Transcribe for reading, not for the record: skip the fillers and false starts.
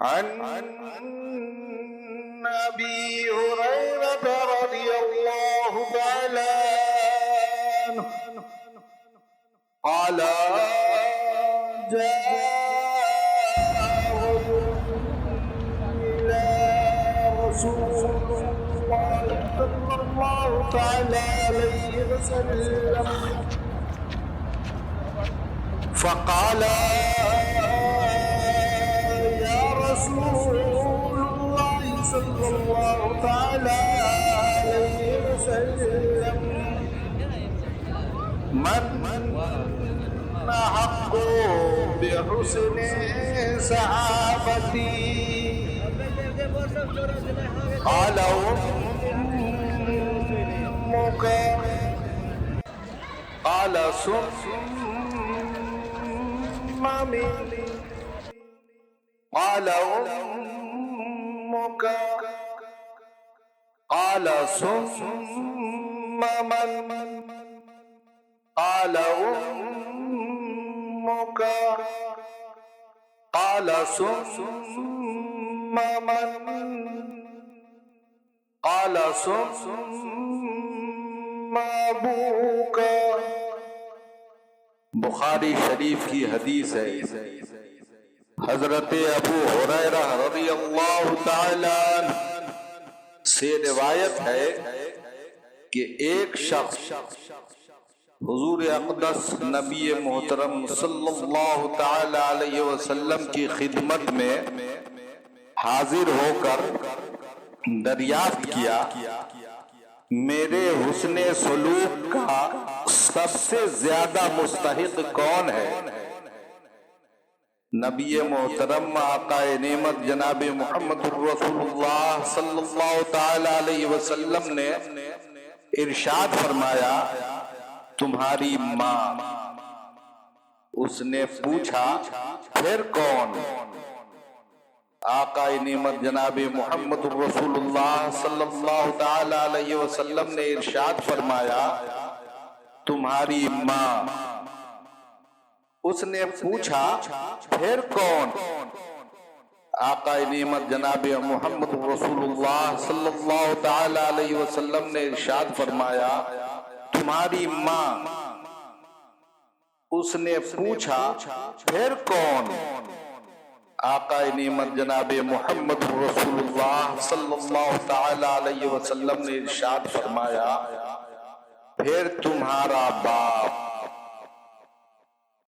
عن أبي هريرة رضي الله تعالى عنه قال جاء رجل إلى رسول الله صلى الله تعالى عليه وسلم فقال يا رسول الله صلى الله تعالى عليه وسلم من أحق بحسن صحابتي قال أمك قال ثم من قال أمك قال ثم من قال أمك قال ثم من قال ثم أبوك. بخاری شریف کی حدیث ہے. حضرت ابو ہریرہ رضی اللہ تعالی عنہ سے روایت ہے کہ ایک شخص حضور اقدس نبی محترم صلی اللہ تعالی علیہ وسلم کی خدمت میں حاضر ہو کر دریافت کیا میرے حسن سلوک کا سب سے زیادہ مستحق کون ہے؟ نبی محترم آقا نعمت جناب محمد رسول اللہ صلی اللہ تعالی علیہ وسلم نے ارشاد فرمایا تمہاری ماں. اس نے پوچھا پھر کون؟ آقا نعمت جناب محمد رسول اللہ صلی اللہ تعالی علیہ وسلم نے ارشاد فرمایا تمہاری ماں. اس نے پوچھا پھر کون؟ آقا نعمت جناب محمد رسول اللہ صلی اللہ تعالی علیہ وسلم نے ارشاد فرمایا تمہاری ماں. اس نے پوچھا پھر کون؟ آقا نعمت جناب محمد رسول اللہ صلی اللہ تعالی علیہ وسلم نے ارشاد فرمایا پھر تمہارا باپ.